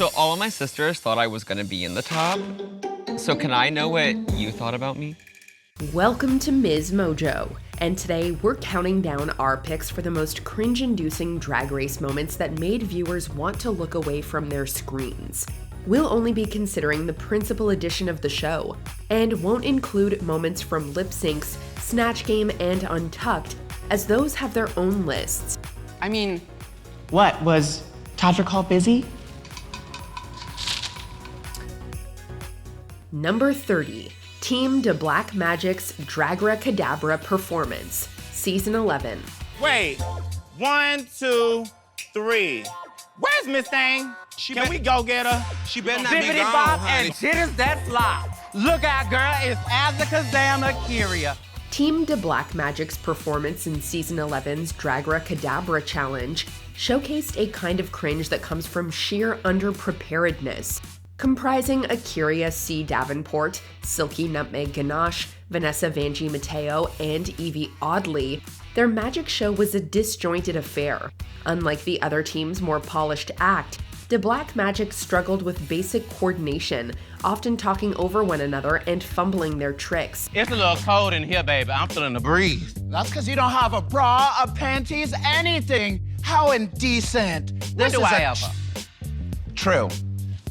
So all of my sisters thought I was gonna be in the top. So can I know what you thought about me? Welcome to MsMojo, and today we're counting down our picks for the most cringe-inducing Drag Race moments that made viewers want to look away from their screens. We'll only be considering the principal edition of the show, and won't include moments from lip syncs, Snatch Game, and Untucked, as those have their own lists. I mean, What, was Tadra called busy? Number 30. Team De Black Magic's Kadabra performance, Season 11. Wait, 1, 2, 3. Where's Miss Thing? Can we go get her? She better not be Bippity gone, bop honey. and jitters that fly. Look out, girl, it's Azakazam Akira. Team De Black Magic's performance in Season 11's Kadabra challenge showcased a kind of cringe that comes from sheer underpreparedness. Comprising Akira C. Davenport, Silky Nutmeg Ganache, Vanessa Vanjie Mateo, and Evie Oddly, their magic show was a disjointed affair. Unlike the other team's more polished act, De Black Magic struggled with basic coordination, often talking over one another and fumbling their tricks. It's a little cold in here, baby. I'm feeling the breeze. That's because you don't have a bra, a panties, anything. How indecent. When do I ever? True.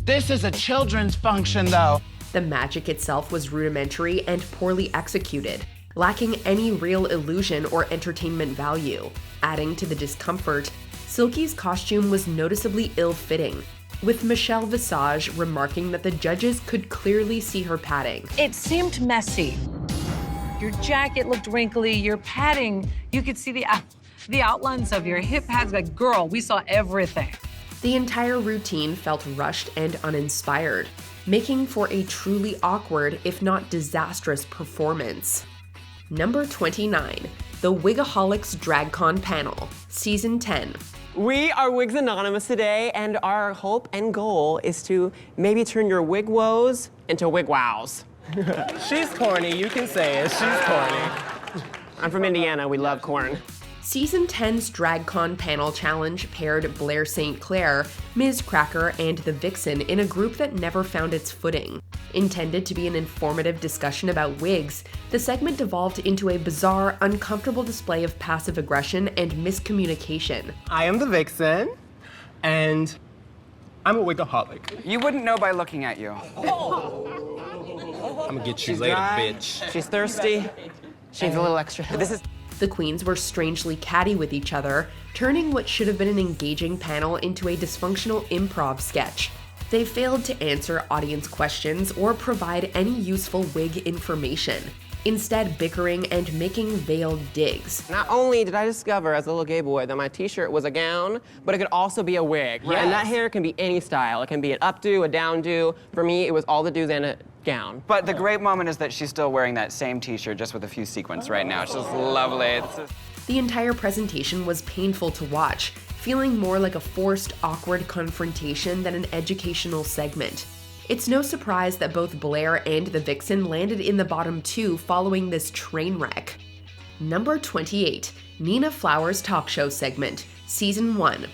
This is a children's function, though. The magic itself was rudimentary and poorly executed, lacking any real illusion or entertainment value. Adding to the discomfort, Silky's costume was noticeably ill-fitting, with Michelle Visage remarking that the judges could clearly see her padding. It seemed messy. Your jacket looked wrinkly, your padding, you could see the outlines of your hip pads. Like, girl, we saw everything. The entire routine felt rushed and uninspired, making for a truly awkward, if not disastrous, performance. Number 29. The Wigaholics DragCon Panel, Season 10. We are Wigs Anonymous today, and our hope and goal is to maybe turn your wig woes into wig wows. She's corny, you can say it, she's corny. I'm from Indiana, we love corn. Season 10's DragCon panel challenge paired Blair St. Clair, Ms. Cracker, and the Vixen in a group that never found its footing. Intended to be an informative discussion about wigs, the segment devolved into a bizarre, uncomfortable display of passive aggression and miscommunication. I am the Vixen, and I'm a wigaholic. you wouldn't know by looking at you. I'm gonna get you later, bitch. She's thirsty, she needs a little extra help. The queens were strangely catty with each other, turning what should have been an engaging panel into a dysfunctional improv sketch. They failed to answer audience questions or provide any useful wig information, instead bickering and making veiled digs. Not only did I discover as a little gay boy that my t-shirt was a gown, but it could also be a wig. Yes. And that hair can be any style. It can be an updo, a downdo. For me, it was all the do's and a gown. But the great moment is that she's still wearing that same t-shirt just with a few sequins right now. It's just lovely. It's just... The entire presentation was painful to watch, feeling more like a forced, awkward confrontation than an educational segment. It's no surprise that both Blair and the Vixen landed in the bottom two following this train wreck. Number 28. Nina Flowers' talk show segment, Season 1.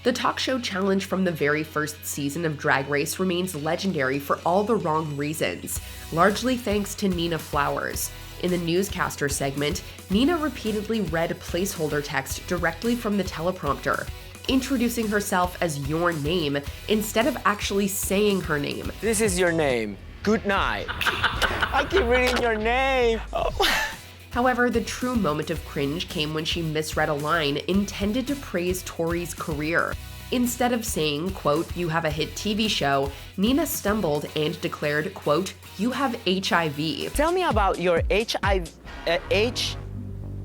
The talk show challenge from the very first season of Drag Race remains legendary for all the wrong reasons, largely thanks to Nina Flowers. In the newscaster segment, Nina repeatedly read placeholder text directly from the teleprompter, introducing herself as your name instead of actually saying her name. This is your name. Good night. I keep reading your name. However, the true moment of cringe came when she misread a line intended to praise Tori's career. Instead of saying, quote, "You have a hit TV show," Nina stumbled and declared, quote, "You have HIV." Tell me about your HIV.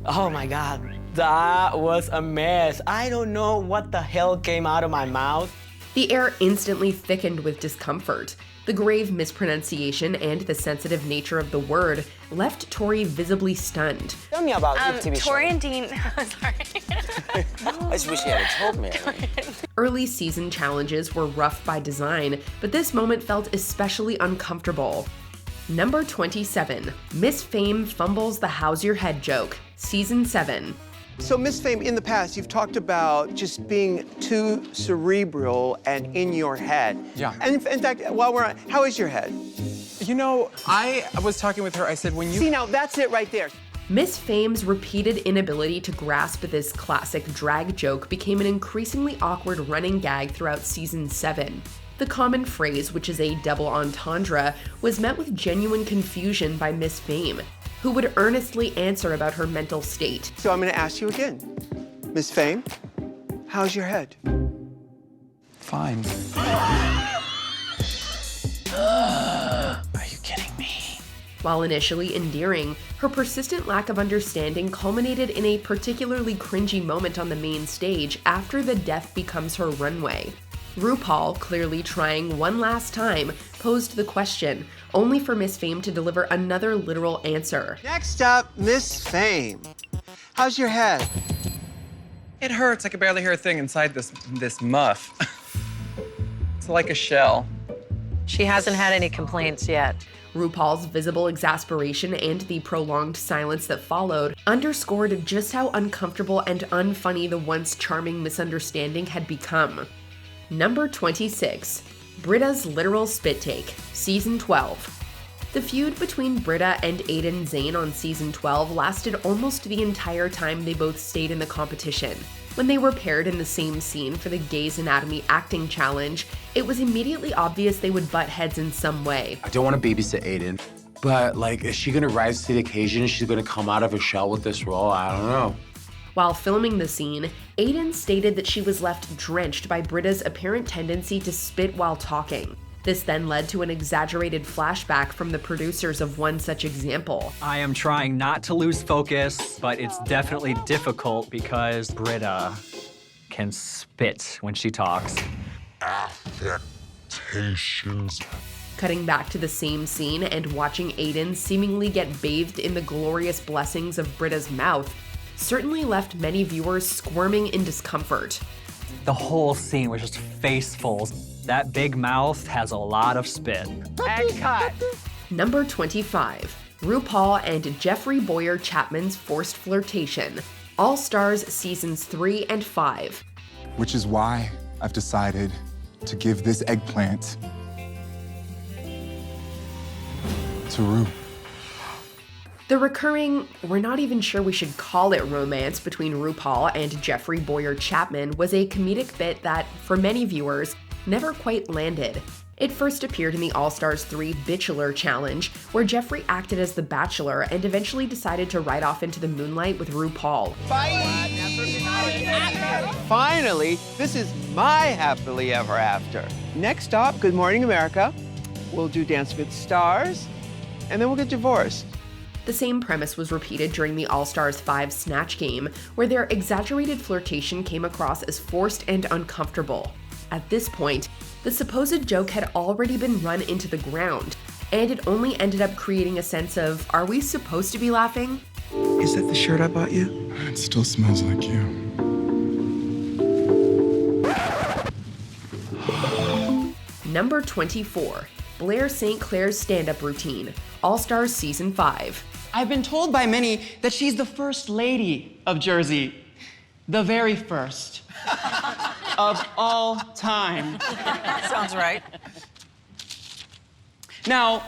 Oh my God, that was a mess. I don't know what the hell came out of my mouth. The air instantly thickened with discomfort. The grave mispronunciation and the sensitive nature of the word left Tori visibly stunned. Tell me about your TV show. Tori and Dean, sorry. I just wish you had told me. Early season challenges were rough by design, but this moment felt especially uncomfortable. Number 27. Miss Fame fumbles the "How's your head" joke, Season 7. So, Miss Fame, in the past, you've talked about just being too cerebral and in your head. Yeah. And in fact, while we're on, how is your head? You know, I was talking with her, I said, when you... See, now, that's it right there. Miss Fame's repeated inability to grasp this classic drag joke became an increasingly awkward running gag throughout season 7. The common phrase, which is a double entendre, was met with genuine confusion by Miss Fame, who would earnestly answer about her mental state. So I'm gonna ask you again. Miss Fame, how's your head? Fine. Are you kidding me? While initially endearing, her persistent lack of understanding culminated in a particularly cringy moment on the main stage after the death becomes her runway. RuPaul, clearly trying one last time, posed the question, only for Miss Fame to deliver another literal answer. Next up, Miss Fame. How's your head? It hurts. I can barely hear a thing inside this muff. It's like a shell. She hasn't had any complaints yet. RuPaul's visible exasperation and the prolonged silence that followed underscored just how uncomfortable and unfunny the once charming misunderstanding had become. Number 26, Britta's literal spit take, Season 12. The feud between Britta and Aiden Zane on Season 12 lasted almost the entire time they both stayed in the competition. When they were paired in the same scene for the Grey's Anatomy acting challenge, it was immediately obvious they would butt heads in some way. I don't want to babysit Aiden, but like, is she gonna rise to the occasion? Is she gonna come out of her shell with this role? I don't know. While filming the scene, Aiden stated that she was left drenched by Britta's apparent tendency to spit while talking. This then led to an exaggerated flashback from the producers of one such example. I am trying not to lose focus, but it's definitely difficult because Britta can spit when she talks. Affectations. Cutting back to the same scene and watching Aiden seemingly get bathed in the glorious blessings of Britta's mouth certainly left many viewers squirming in discomfort. The whole scene was just facefuls. That big mouth has a lot of spit. And cut. Number 25, RuPaul and Jeffrey Boyer Chapman's forced flirtation, All Stars Seasons 3 and 5. Which is why I've decided to give this eggplant to Ru. The recurring, we're not even sure we should call it romance between RuPaul and Jeffrey Boyer Chapman was a comedic bit that, for many viewers, never quite landed. It first appeared in the All Stars 3 Bachelor Challenge, where Jeffrey acted as the Bachelor and eventually decided to ride off into the moonlight with RuPaul. Finally, this is my happily ever after. Next stop, Good Morning America. We'll do Dance with Stars, and then we'll get divorced. The same premise was repeated during the All Stars 5 Snatch Game, where their exaggerated flirtation came across as forced and uncomfortable. At this point, the supposed joke had already been run into the ground, and it only ended up creating a sense of, are we supposed to be laughing? Is that the shirt I bought you? It still smells like you. Number 24, Blair St. Clair's stand-up routine, All Stars Season 5. I've been told by many that she's the first lady of Jersey. The very first. Of all time. Sounds right. Now,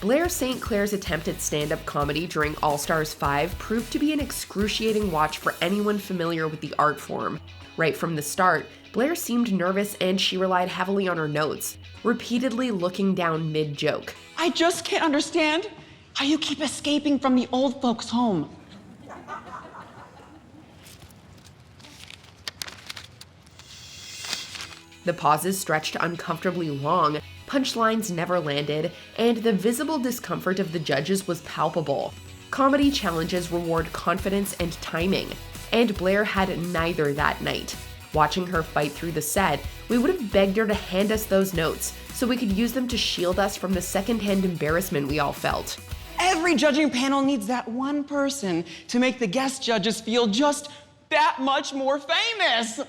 Blair St. Clair's attempt at stand-up comedy during All Stars 5 proved to be an excruciating watch for anyone familiar with the art form. Right from the start, Blair seemed nervous and she relied heavily on her notes, repeatedly looking down mid-joke. I just can't understand how you keep escaping from the old folks' home. The pauses stretched uncomfortably long, punchlines never landed, and the visible discomfort of the judges was palpable. Comedy challenges reward confidence and timing, and Blair had neither that night. Watching her fight through the set, we would have begged her to hand us those notes so we could use them to shield us from the secondhand embarrassment we all felt. Every judging panel needs that one person to make the guest judges feel just that much more famous.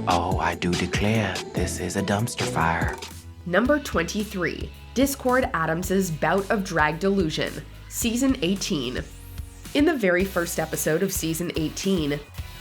Oh, I do declare, this is a dumpster fire. Number 23, Discord Adams' Bout of Drag Delusion, Season 18. In the very first episode of season 18,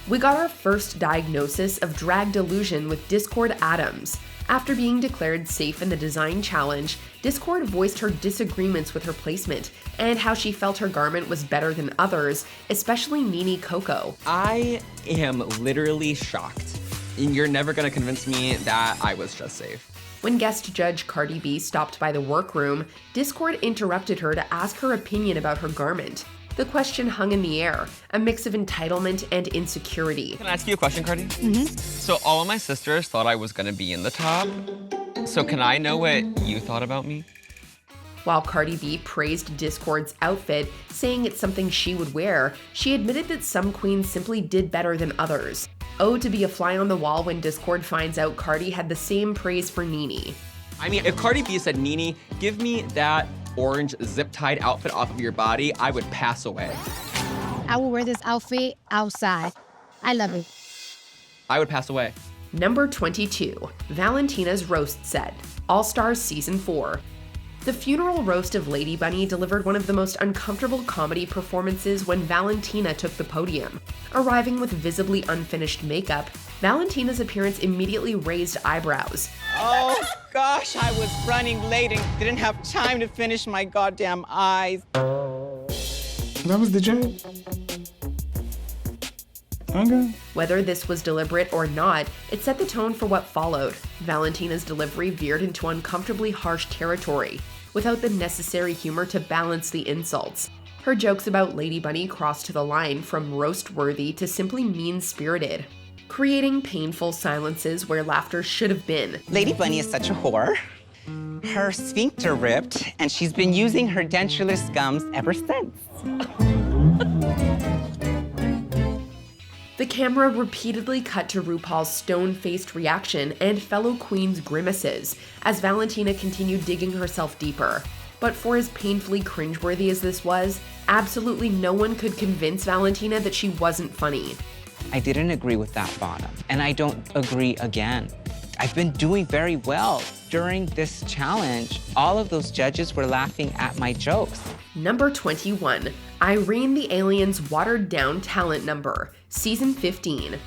we got our first diagnosis of drag delusion with Discord Adams. After being declared safe in the design challenge, Discord voiced her disagreements with her placement and how she felt her garment was better than others, especially Nene Coco. I am literally shocked. You're never gonna convince me that I was just safe. When guest judge Cardi B stopped by the workroom, Discord interrupted her to ask her opinion about her garment. The question hung in the air, a mix of entitlement and insecurity. Can I ask you a question, Cardi? So all of my sisters thought I was gonna be in the top. So can I know what you thought about me? While Cardi B praised Discord's outfit, saying it's something she would wear, she admitted that some queens simply did better than others. Oh, to be a fly on the wall when Discord finds out Cardi had the same praise for Nene. I mean, if Cardi B said, Nene, give me that orange zip-tied outfit off of your body, I would pass away. I will wear this outfit outside. I love it. I would pass away. Number 22, Valentina's roast set, All Stars Season 4. The funeral roast of Lady Bunny delivered one of the most uncomfortable comedy performances when Valentina took the podium. Arriving with visibly unfinished makeup, Valentina's appearance immediately raised eyebrows. Oh gosh, I was running late and didn't have time to finish my goddamn eyes. That was the joke? Okay. Whether this was deliberate or not, it set the tone for what followed. Valentina's delivery veered into uncomfortably harsh territory, without the necessary humor to balance the insults. Her jokes about Lady Bunny crossed the line from roast-worthy to simply mean-spirited, creating painful silences where laughter should have been. Lady Bunny is such a whore. Her sphincter ripped, and she's been using her dentureless gums ever since. The camera repeatedly cut to RuPaul's stone-faced reaction and fellow queens' grimaces as Valentina continued digging herself deeper. But for as painfully cringeworthy as this was, absolutely no one could convince Valentina that she wasn't funny. I didn't agree with that bottom, and I don't agree again. I've been doing very well. During this challenge, all of those judges were laughing at my jokes. Number 21, Irene the Alien's watered-down talent number, Season 15.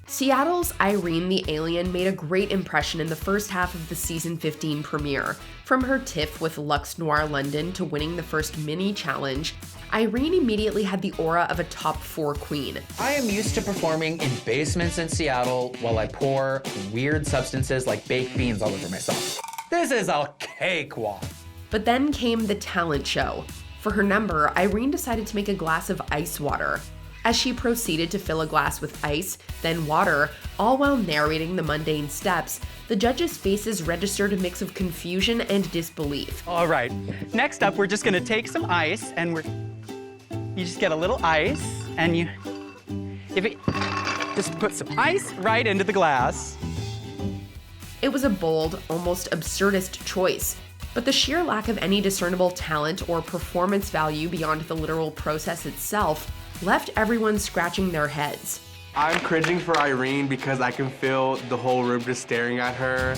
Seattle's Irene the Alien made a great impression in the first half of the Season 15 premiere. From her tiff with Luxe Noir London to winning the first mini-challenge, Irene immediately had the aura of a top 4 queen. I am used to performing in basements in Seattle while I pour weird substances like baked beans all over myself. This is a cakewalk. But then came the talent show. For her number, Irene decided to make a glass of ice water. As she proceeded to fill a glass with ice, then water, all while narrating the mundane steps, the judges' faces registered a mix of confusion and disbelief. All right, next up, we're just gonna take some ice and you just get a little ice and just put some ice right into the glass. It was a bold, almost absurdist choice, but the sheer lack of any discernible talent or performance value beyond the literal process itself left everyone scratching their heads. I'm cringing for Irene because I can feel the whole room just staring at her.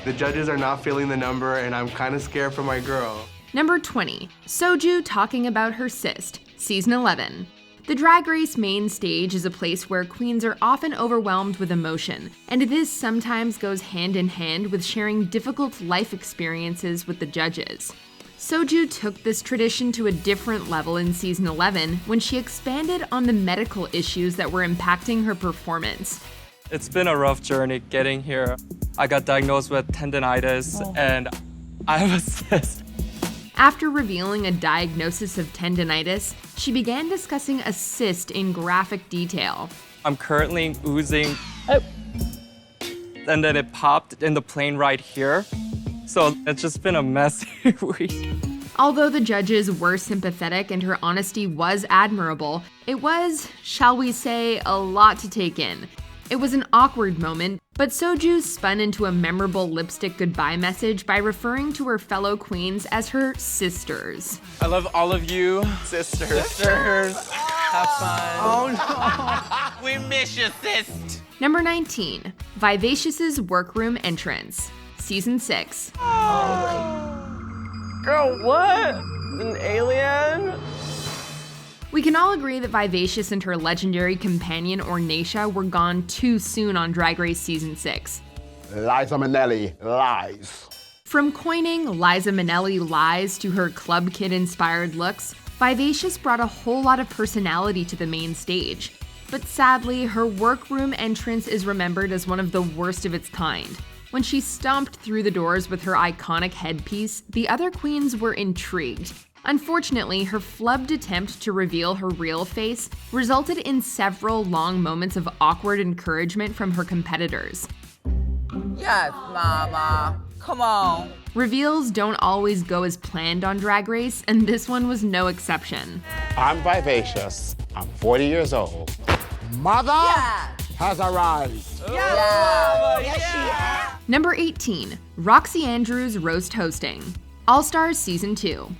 The judges are not feeling the number, and I'm kind of scared for my girl. Number 20, Soju talking about her cyst, Season 11. The Drag Race main stage is a place where queens are often overwhelmed with emotion, and this sometimes goes hand in hand with sharing difficult life experiences with the judges. Soju took this tradition to a different level in Season 11 when she expanded on the medical issues that were impacting her performance. It's been a rough journey getting here. I got diagnosed with tendinitis and I have a cyst. After revealing a diagnosis of tendinitis, she began discussing a cyst in graphic detail. I'm currently oozing, and then it popped in the plane right here. So it's just been a messy week. Although the judges were sympathetic and her honesty was admirable, it was, shall we say, a lot to take in. It was an awkward moment, but Soju spun into a memorable lipstick goodbye message by referring to her fellow queens as her sisters. I love all of you, sisters. Sisters. Have fun. Oh no. We miss you, sis. Number 19, Vivacious's Workroom entrance, Season 6. Girl, what? An alien? We can all agree that Vivacious and her legendary companion Ornacia were gone too soon on Drag Race Season 6. Liza Minnelli lies. From coining Liza Minnelli lies to her Club Kid-inspired looks, Vivacious brought a whole lot of personality to the main stage. But sadly, her Workroom entrance is remembered as one of the worst of its kind. When she stomped through the doors with her iconic headpiece, the other queens were intrigued. Unfortunately, her flubbed attempt to reveal her real face resulted in several long moments of awkward encouragement from her competitors. Yes, mama. Come on. Reveals don't always go as planned on Drag Race, and this one was no exception. I'm Vivacious. I'm 40 years old. Mother has arrived. Number 18, Roxy Andrews roast hosting. All-Stars Season 2.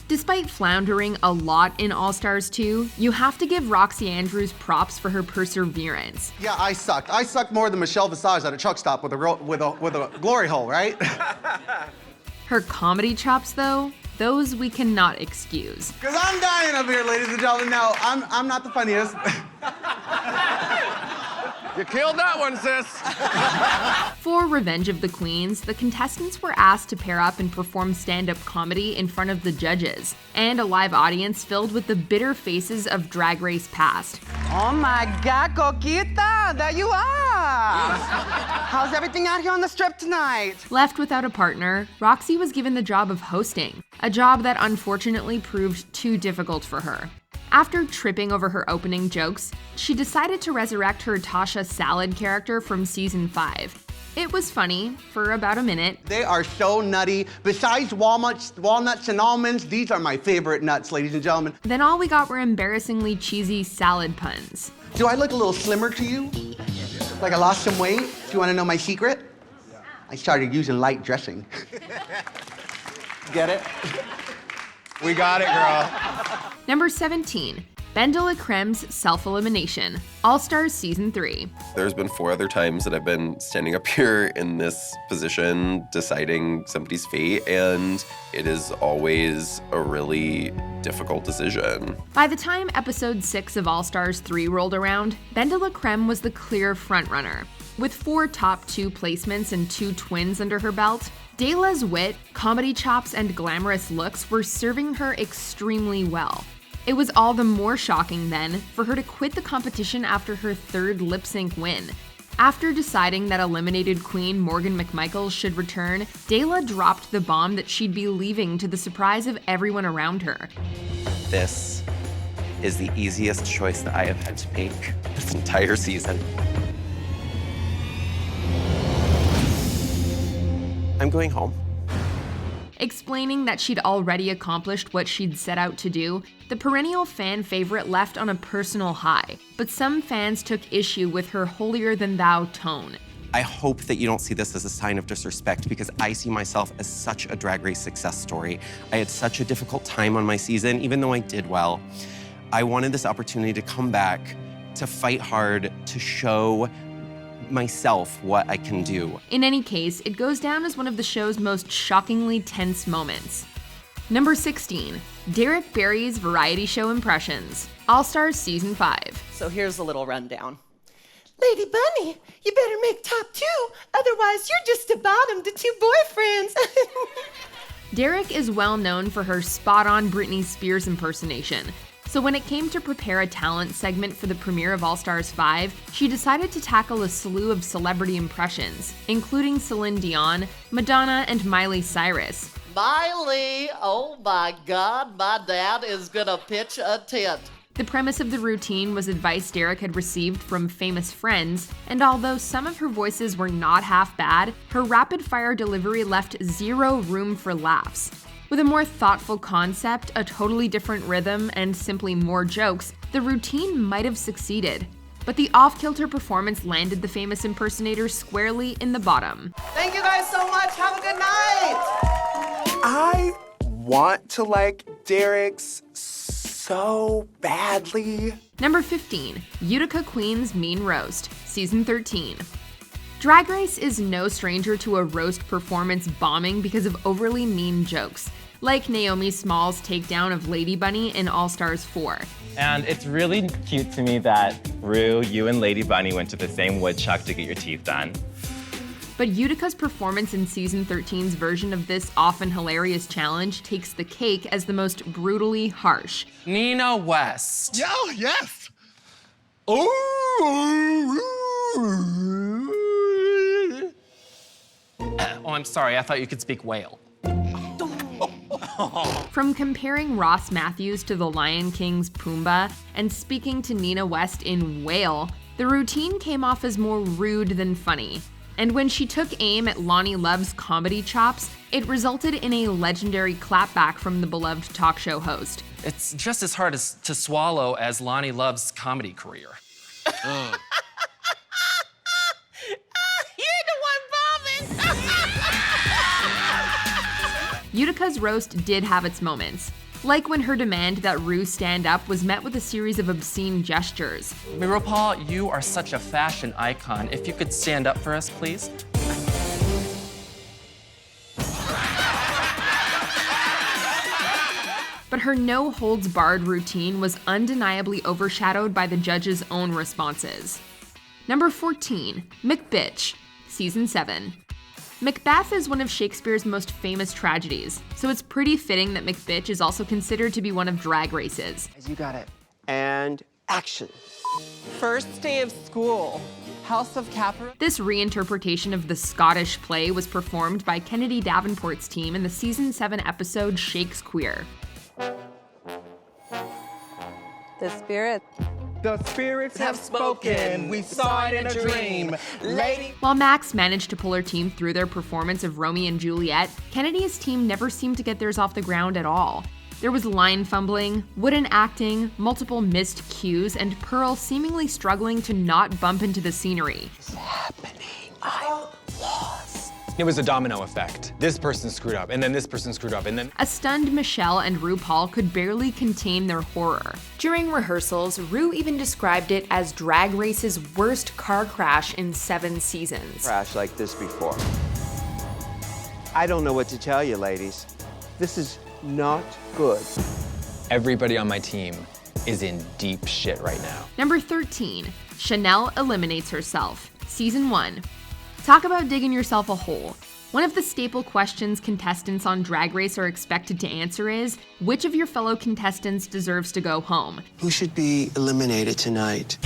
Despite floundering a lot in All-Stars 2, you have to give Roxy Andrews props for her perseverance. Yeah, I sucked. I sucked more than Michelle Visage at a truck stop with a glory hole, right? Her comedy chops, though, those we cannot excuse. Because I'm dying up here, ladies and gentlemen. No, I'm not the funniest. You killed that one, sis. For Revenge of the Queens, the contestants were asked to pair up and perform stand-up comedy in front of the judges, and a live audience filled with the bitter faces of Drag Race past. Oh my God, Coquita, there you are! How's everything out here on the strip tonight? Left without a partner, Roxy was given the job of hosting, a job that unfortunately proved too difficult for her. After tripping over her opening jokes, she decided to resurrect her Tasha Salad character from Season 5. It was funny for about a minute. They are so nutty. Besides walnuts and almonds, these are my favorite nuts, ladies and gentlemen. Then all we got were embarrassingly cheesy salad puns. Do I look a little slimmer to you? Like I lost some weight? Do you want to know my secret? I started using light dressing. Get it? We got it, girl. Number 17, Bendela Crem's Self-elimination, All-Stars Season 3. There's been 4 other times that I've been standing up here in this position deciding somebody's fate, and it is always a really difficult decision. By the time episode 6 of All-Stars 3 rolled around, Bendela Creme was the clear frontrunner. With 4 top 2 placements and 2 twins under her belt, Dela's wit, comedy chops, and glamorous looks were serving her extremely well. It was all the more shocking then for her to quit the competition after her 3rd lip-sync win. After deciding that eliminated queen Morgan McMichaels should return, Dela dropped the bomb that she'd be leaving to the surprise of everyone around her. This is the easiest choice that I have had to make this entire season. I'm going home. Explaining that she'd already accomplished what she'd set out to do, the perennial fan favorite left on a personal high, but some fans took issue with her holier-than-thou tone. I hope that you don't see this as a sign of disrespect, because I see myself as such a Drag Race success story. I had such a difficult time on my season, even though I did well. I wanted this opportunity to come back, to fight hard, to show myself what I can do. In any case, it goes down as one of the show's most shockingly tense moments. Number 16, Derek Barry's variety show impressions, All-Stars Season 5. So here's a little rundown. Lady Bunny, you better make top 2, otherwise you're just a bottom to 2 boyfriends. Derek is well known for her spot-on Britney Spears impersonation. So when it came to prepare a talent segment for the premiere of All-Stars 5, she decided to tackle a slew of celebrity impressions, including Celine Dion, Madonna, and Miley Cyrus. Miley, oh my God, my dad is gonna pitch a tent. The premise of the routine was advice Derek had received from famous friends, and although some of her voices were not half bad, her rapid-fire delivery left zero room for laughs. With a more thoughtful concept, a totally different rhythm, and simply more jokes, the routine might have succeeded. But the off-kilter performance landed the famous impersonator squarely in the bottom. Thank you guys so much. Have a good night. I want to like Derek's so badly. Number 15, Utica Queen's Mean Roast, Season 13. Drag Race is no stranger to a roast performance bombing because of overly mean jokes. like Naomi Smalls' takedown of Lady Bunny in All Stars 4. And it's really cute to me that, Ru, you and Lady Bunny went to the same woodchuck to get your teeth done. But Utica's performance in Season 13's version of this often hilarious challenge takes the cake as the most brutally harsh. Nina West. Yo, yes! Oh, I'm sorry, I thought you could speak whale. From comparing Ross Matthews to the Lion King's Pumbaa and speaking to Nina West in Whale, the routine came off as more rude than funny. And when she took aim at Lonnie Love's comedy chops, it resulted in a legendary clapback from the beloved talk show host. It's just as hard to swallow as Lonnie Love's comedy career. Utica's roast did have its moments, like when her demand that Ru stand up was met with a series of obscene gestures. RuPaul, you are such a fashion icon. If you could stand up for us, please. But her no-holds-barred routine was undeniably overshadowed by the judges' own responses. Number 14, McBitch, Season 7. Macbeth is one of Shakespeare's most famous tragedies, so it's pretty fitting that McBitch is also considered to be one of Drag Race's. You got it. And action. First day of school. House of Capra. This reinterpretation of the Scottish play was performed by Kennedy Davenport's team in the Season 7 episode Shakespeare. The spirits. The spirits have spoken. We saw it in a dream. Lady. While Max managed to pull her team through their performance of Romeo and Juliet, Kennedy's team never seemed to get theirs off the ground at all. There was line fumbling, wooden acting, multiple missed cues, and Pearl seemingly struggling to not bump into the scenery. What's happening? I'm lost. It was a domino effect. This person screwed up, and then this person screwed up, and then... A stunned Michelle and RuPaul could barely contain their horror. During rehearsals, Ru even described it as Drag Race's worst car crash in 7 seasons. Crash like this before. I don't know what to tell you, ladies. This is not good. Everybody on my team is in deep shit right now. Number 13, Chanel eliminates herself, Season 1. Talk about digging yourself a hole. One of the staple questions contestants on Drag Race are expected to answer is, which of your fellow contestants deserves to go home? Who should be eliminated tonight?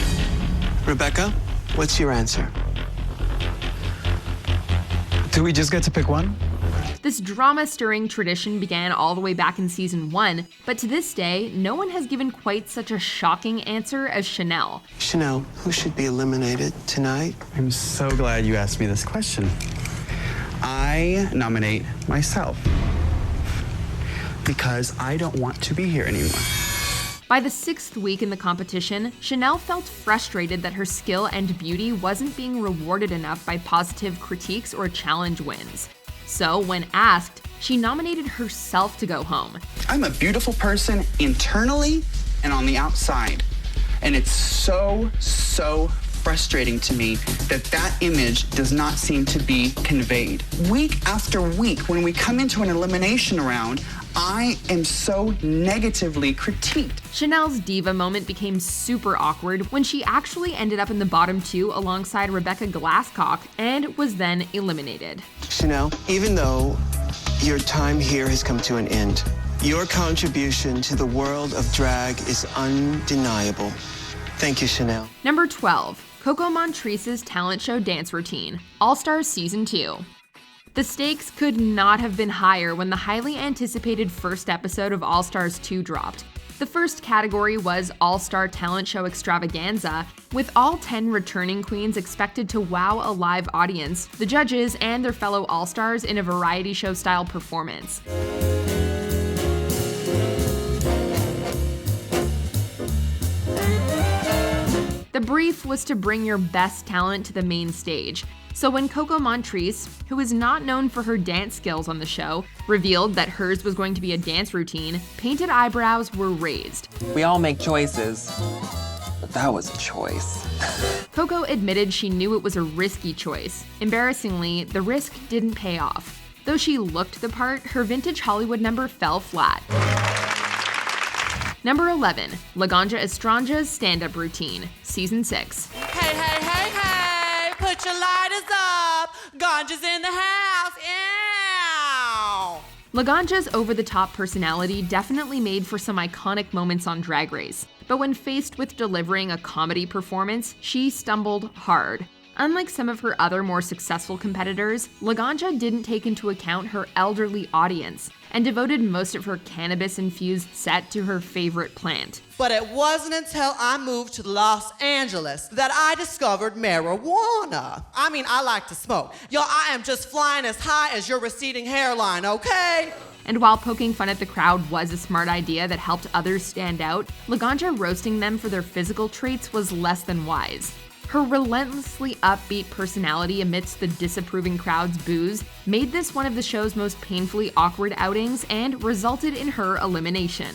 Rebecca, what's your answer? Do we just get to pick one? This drama-stirring tradition began all the way back in Season 1, but to this day, no one has given quite such a shocking answer as Chanel. Chanel, who should be eliminated tonight? I'm so glad you asked me this question. I nominate myself because I don't want to be here anymore. By the 6th week in the competition, Chanel felt frustrated that her skill and beauty wasn't being rewarded enough by positive critiques or challenge wins. So, when asked, she nominated herself to go home. I'm a beautiful person internally and on the outside. And it's so frustrating to me that that image does not seem to be conveyed. Week after week, when we come into an elimination round, I am so negatively critiqued. Chanel's Diva moment became super awkward when she actually ended up in the bottom 2 alongside Rebecca Glasscock and was then eliminated. Chanel, even though your time here has come to an end, your contribution to the world of drag is undeniable. Thank you, Chanel. Number 12, Coco Montrese's talent show dance routine, All Stars Season 2. The stakes could not have been higher when the highly anticipated first episode of All Stars 2 dropped. The first category was All-Star Talent Show Extravaganza, with all 10 returning queens expected to wow a live audience, the judges, and their fellow All-Stars in a variety show-style performance. The brief was to bring your best talent to the main stage. So when Coco Montrese, who is not known for her dance skills on the show, revealed that hers was going to be a dance routine, painted eyebrows were raised. We all make choices, but that was a choice. Coco admitted she knew it was a risky choice. Embarrassingly, the risk didn't pay off. Though she looked the part, her vintage Hollywood number fell flat. Number 11, Laganja Estranja's stand-up routine, Season 6. Hey, hey, hey, hey, put your lighters up. Ganja's in the house. Ew. Laganja's over-the-top personality definitely made for some iconic moments on Drag Race, but when faced with delivering a comedy performance, she stumbled hard. Unlike some of her other more successful competitors, Laganja didn't take into account her elderly audience and devoted most of her cannabis-infused set to her favorite plant. But it wasn't until I moved to Los Angeles that I discovered marijuana. I mean, I like to smoke. Yo, I am just flying as high as your receding hairline, okay? And while poking fun at the crowd was a smart idea that helped others stand out, Laganja roasting them for their physical traits was less than wise. Her relentlessly upbeat personality amidst the disapproving crowd's boos made this one of the show's most painfully awkward outings and resulted in her elimination.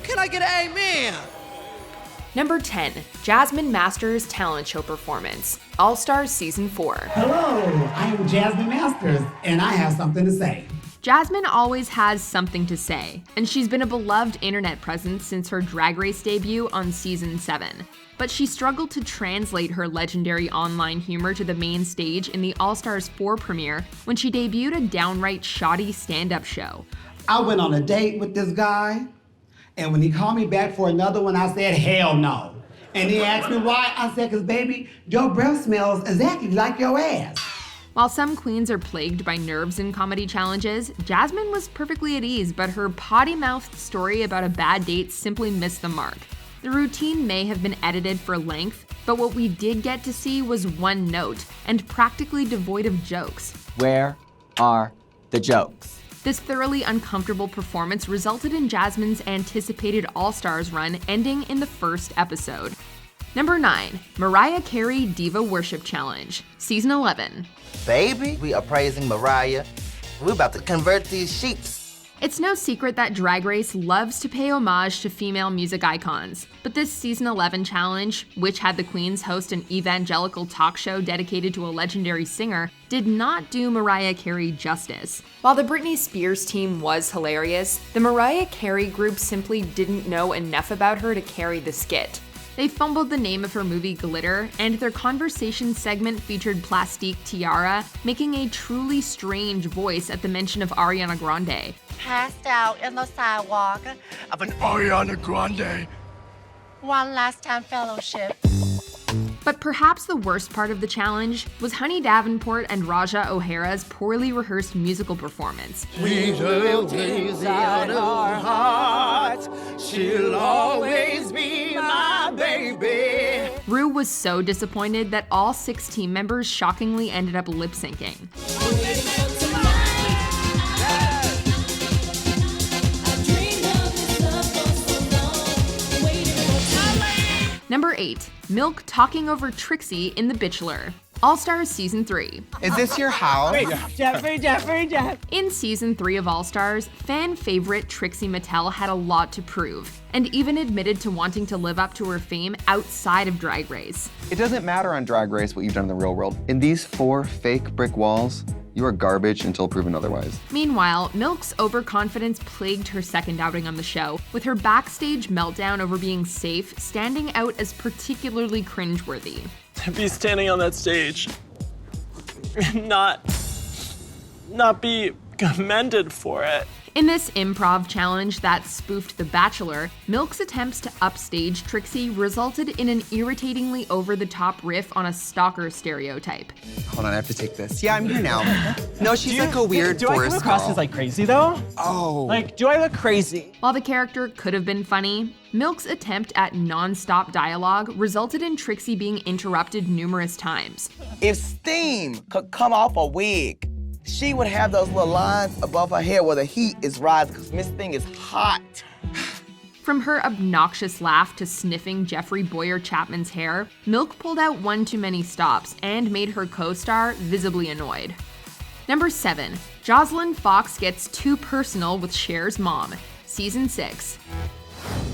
Can I get an amen? Number 10, Jasmine Masters' talent show performance, All Stars Season 4. Hello, I am Jasmine Masters, and I have something to say. Jasmine always has something to say, and she's been a beloved internet presence since her Drag Race debut on Season 7. But she struggled to translate her legendary online humor to the main stage in the All Stars 4 premiere when she debuted a downright shoddy stand-up show. I went on a date with this guy, and when he called me back for another one, I said, hell no. And he asked me why. I said, because baby, your breath smells exactly like your ass. While some queens are plagued by nerves in comedy challenges, Jasmine was perfectly at ease, but her potty-mouthed story about a bad date simply missed the mark. The routine may have been edited for length, but what we did get to see was one note and practically devoid of jokes. Where are the jokes? This thoroughly uncomfortable performance resulted in Jasmine's anticipated All-Stars run ending in the first episode. Number 9, Mariah Carey Diva Worship Challenge, Season 11. Baby, we are praising Mariah. We're about to convert these sheeps. It's no secret that Drag Race loves to pay homage to female music icons, but this Season 11 challenge, which had the queens host an evangelical talk show dedicated to a legendary singer, did not do Mariah Carey justice. While the Britney Spears team was hilarious, the Mariah Carey group simply didn't know enough about her to carry the skit. They fumbled the name of her movie Glitter, and their conversation segment featured Plastique Tiara, making a truly strange voice at the mention of Ariana Grande. Passed out in the sidewalk of an Ariana Grande. One last time fellowship. But perhaps the worst part of the challenge was Honey Davenport and Raja O'Hara's poorly rehearsed musical performance. We will gaze out our hearts. She'll always be my baby. Ru was so disappointed that all 6 team members shockingly ended up lip syncing. Number 8, Milk talking over Trixie in The Bachelor, All-Stars Season 3. Is this your house? Jeffrey. In Season 3 of All-Stars, fan favorite Trixie Mattel had a lot to prove, and even admitted to wanting to live up to her fame outside of Drag Race. It doesn't matter on Drag Race what you've done in the real world. In these 4 fake brick walls, you are garbage until proven otherwise. Meanwhile, Milk's overconfidence plagued her second outing on the show, with her backstage meltdown over being safe standing out as particularly cringeworthy. To be standing on that stage and not be commended for it. In this improv challenge that spoofed The Bachelor, Milk's attempts to upstage Trixie resulted in an irritatingly over-the-top riff on a stalker stereotype. Hold on, I have to take this. Yeah, I'm here now. No, she's like a weird Do I forest come across girl. as like crazy though? Oh. Like, do I look crazy? While the character could have been funny, Milk's attempt at non-stop dialogue resulted in Trixie being interrupted numerous times. If steam could come off a wig, she would have those little lines above her hair where the heat is rising because Miss Thing is hot. From her obnoxious laugh to sniffing Jeffrey Boyer Chapman's hair, Milk pulled out one too many stops and made her co-star visibly annoyed. Number 7, Jocelyn Fox gets too personal with Cher's mom, Season 6.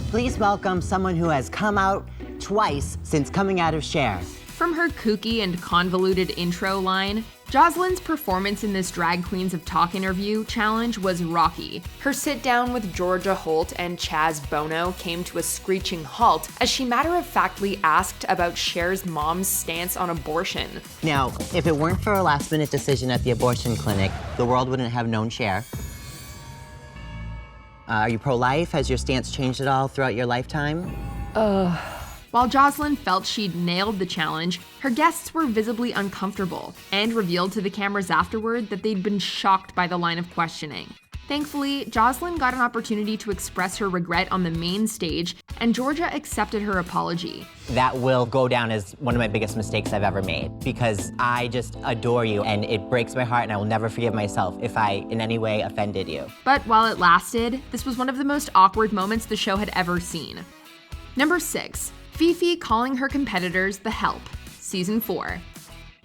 Please welcome someone who has come out twice since coming out of Cher. From her kooky and convoluted intro line, Jocelyn's performance in this Drag Queens of Talk interview challenge was rocky. Her sit-down with Georgia Holt and Chaz Bono came to a screeching halt as she matter-of-factly asked about Cher's mom's stance on abortion. Now, if it weren't for a last-minute decision at the abortion clinic, the world wouldn't have known Cher. Are you pro-life? Has your stance changed at all throughout your lifetime? While Jocelyn felt she'd nailed the challenge, her guests were visibly uncomfortable and revealed to the cameras afterward that they'd been shocked by the line of questioning. Thankfully, Jocelyn got an opportunity to express her regret on the main stage, and Georgia accepted her apology. That will go down as one of my biggest mistakes I've ever made because I just adore you and it breaks my heart and I will never forgive myself if I in any way offended you. But while it lasted, this was one of the most awkward moments the show had ever seen. Number 6. Phi Phi calling her competitors the help, Season 4.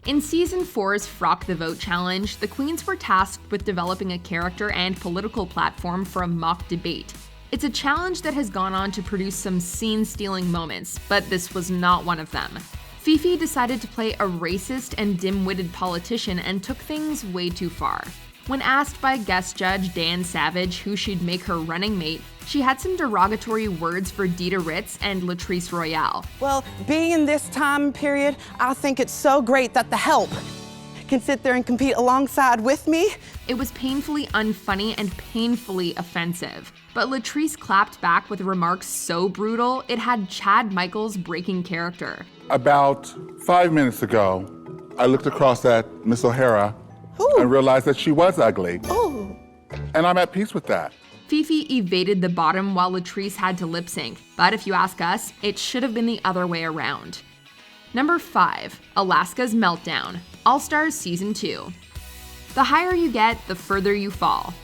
In Season 4's Frock the Vote challenge, the queens were tasked with developing a character and political platform for a mock debate. It's a challenge that has gone on to produce some scene-stealing moments, but this was not one of them. Phi Phi decided to play a racist and dim-witted politician and took things way too far. When asked by guest judge Dan Savage who she'd make her running mate, she had some derogatory words for Dita Ritz and Latrice Royale. Well, being in this time period, I think it's so great that the help can sit there and compete alongside with me. It was painfully unfunny and painfully offensive. But Latrice clapped back with remarks so brutal, it had Chad Michaels breaking character. About 5 minutes ago, I looked across at Miss O'Hara and realized that she was ugly. Ooh. And I'm at peace with that. Phi Phi evaded the bottom while Latrice had to lip sync, but if you ask us, it should have been the other way around. Number 5, Alaska's Meltdown, All-Stars Season 2. The higher you get, the further you fall.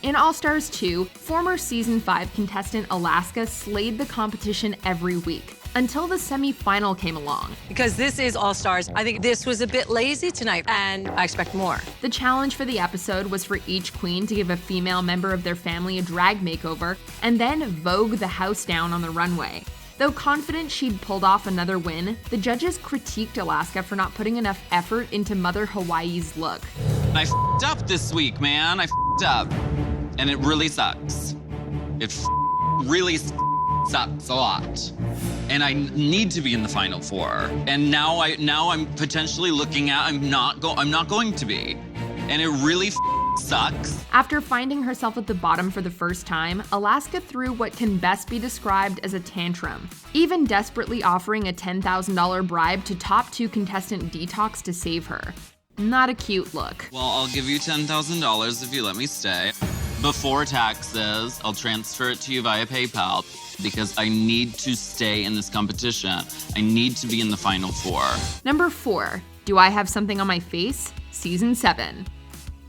In All-Stars 2, former Season 5 contestant Alaska slayed the competition every week, until the semi-final came along. Because this is All-Stars, I think this was a bit lazy tonight, and I expect more. The challenge for the episode was for each queen to give a female member of their family a drag makeover, and then vogue the house down on the runway. Though confident she'd pulled off another win, the judges critiqued Alaska for not putting enough effort into Mother Hawaii's look. I f***ed up this week, man. I f***ed up. And it really sucks. It really sucks a lot. And I need to be in the Final Four. And now I'm potentially looking at I'm not going to be. And it really sucks. After finding herself at the bottom for the first time, Alaska threw what can best be described as a tantrum, even desperately offering a $10,000 bribe to top 2 contestant Detox to save her. Not a cute look. Well, I'll give you $10,000 if you let me stay. Before taxes, I'll transfer it to you via PayPal because I need to stay in this competition. I need to be in the Final Four. Number 4, Do I Have Something on My Face? Season 7.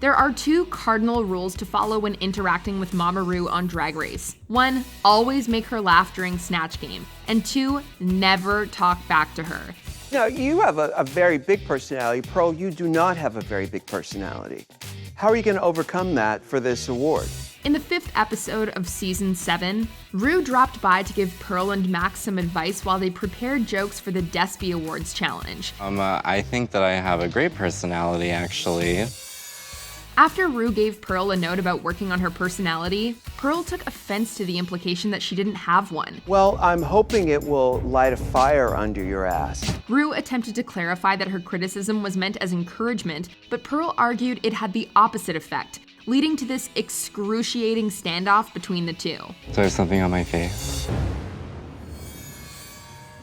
There are 2 cardinal rules to follow when interacting with Mama Ru on Drag Race. 1, always make her laugh during Snatch Game. And 2, never talk back to her. Now, you have a very big personality. Pearl, you do not have a very big personality. How are you going to overcome that for this award? In the 5th episode of Season 7, Ru dropped by to give Pearl and Max some advice while they prepared jokes for the Despy Awards challenge. I think that I have a great personality, actually. After Ru gave Pearl a note about working on her personality, Pearl took offense to the implication that she didn't have one. Well, I'm hoping it will light a fire under your ass. Ru attempted to clarify that her criticism was meant as encouragement, but Pearl argued it had the opposite effect, leading to this excruciating standoff between the two. So there's something on my face.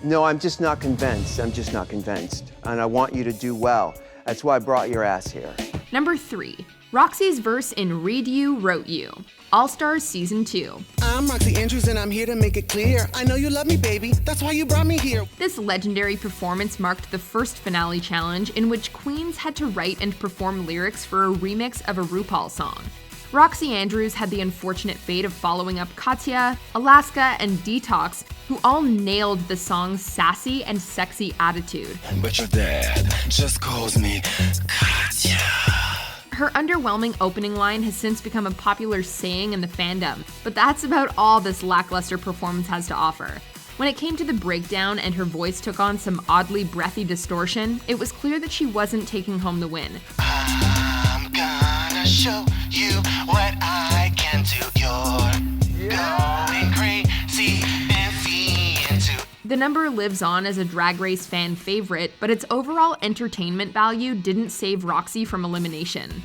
No, I'm just not convinced. I'm just not convinced. And I want you to do well. That's why I brought your ass here. Number 3. Roxy's verse in Read You, Wrote You, All-Stars Season 2. I'm Roxy Andrews and I'm here to make it clear. I know you love me, baby. That's why you brought me here. This legendary performance marked the first finale challenge in which queens had to write and perform lyrics for a remix of a RuPaul's song. Roxy Andrews had the unfortunate fate of following up Katya, Alaska, and Detox, who all nailed the song's sassy and sexy attitude. But your dad just calls me Katya. Her underwhelming opening line has since become a popular saying in the fandom, but that's about all this lackluster performance has to offer. When it came to the breakdown and her voice took on some oddly breathy distortion, it was clear that she wasn't taking home the win. The number lives on as a Drag Race fan favorite, but its overall entertainment value didn't save Roxy from elimination.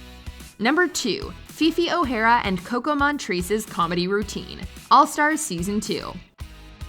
Number 2, Phi Phi O'Hara and Coco Montrese's comedy routine, All-Stars Season 2.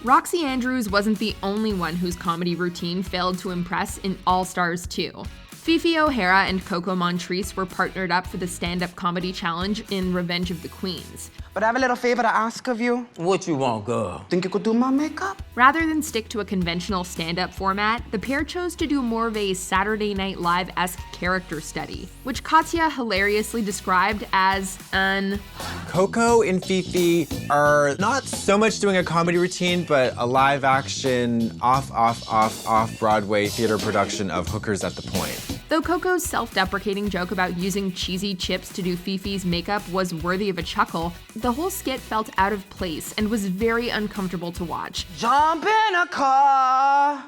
Roxy Andrews wasn't the only one whose comedy routine failed to impress in All-Stars 2. Phi Phi O'Hara and Coco Montrese were partnered up for the stand-up comedy challenge in Revenge of the Queens. But I have a little favor to ask of you. What you want, girl? Think you could do my makeup? Rather than stick to a conventional stand-up format, the pair chose to do more of a Saturday Night Live-esque character study, which Katya hilariously described as an... Coco and Phi Phi are not so much doing a comedy routine, but a live-action, off-Broadway theater production of Hookers at the Point. Though Coco's self-deprecating joke about using cheesy chips to do Phi Phi's makeup was worthy of a chuckle, the whole skit felt out of place and was very uncomfortable to watch. Jump in a car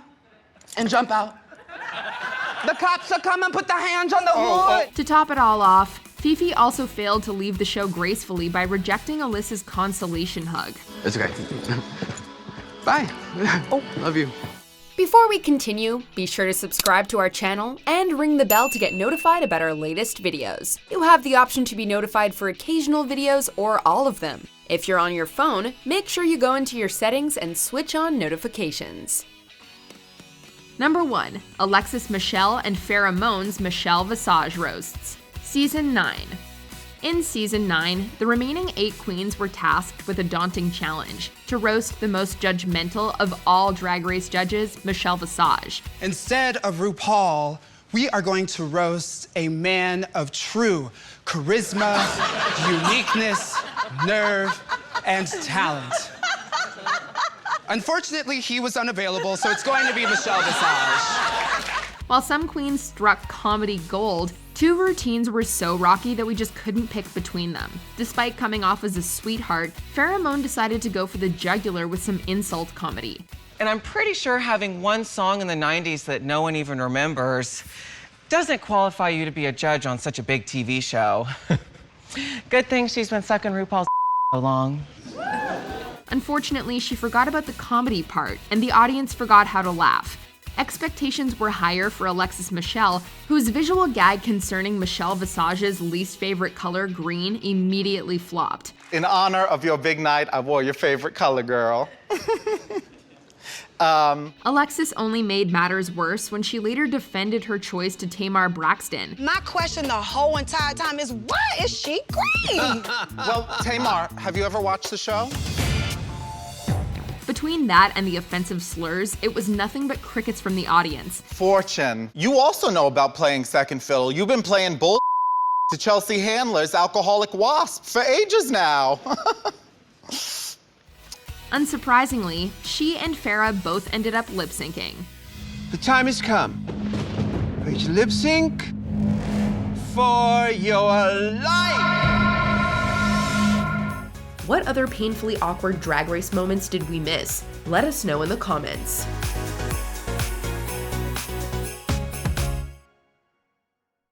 and jump out. The cops are coming, put their hands on the hood. To top it all off, Phi Phi also failed to leave the show gracefully by rejecting Alyssa's consolation hug. It's okay. Bye. Oh, love you. Before we continue, be sure to subscribe to our channel and ring the bell to get notified about our latest videos. You have the option to be notified for occasional videos or all of them. If you're on your phone, make sure you go into your settings and switch on notifications. Number 1, Alexis Michelle and Farrah Moan's Michelle Visage Roasts, Season 9. In Season 9, the remaining 8 queens were tasked with a daunting challenge, to roast the most judgmental of all Drag Race judges, Michelle Visage. Instead of RuPaul, we are going to roast a man of true charisma, uniqueness, nerve, and talent. Unfortunately, he was unavailable, so it's going to be Michelle Visage. While some queens struck comedy gold, 2 routines were so rocky that we just couldn't pick between them. Despite coming off as a sweetheart, Farrah Moan decided to go for the jugular with some insult comedy. And I'm pretty sure having one song in the 90s that no one even remembers doesn't qualify you to be a judge on such a big TV show. Good thing she's been sucking RuPaul's so long. Unfortunately, she forgot about the comedy part, and the audience forgot how to laugh. Expectations were higher for Alexis Michelle, whose visual gag concerning Michelle Visage's least favorite color, green, immediately flopped. In honor of your big night, I wore your favorite color, girl. Alexis only made matters worse when she later defended her choice to Tamar Braxton. My question the whole entire time is, why is she green? Well, Tamar, have you ever watched the show? Between that and the offensive slurs, it was nothing but crickets from the audience. Fortune, you also know about playing second fiddle. You've been playing bull to Chelsea Handler's Alcoholic Wasp for ages now. Unsurprisingly, she and Farrah both ended up lip-syncing. The time has come for you to lip sync for your life. What other painfully awkward Drag Race moments did we miss? Let us know in the comments.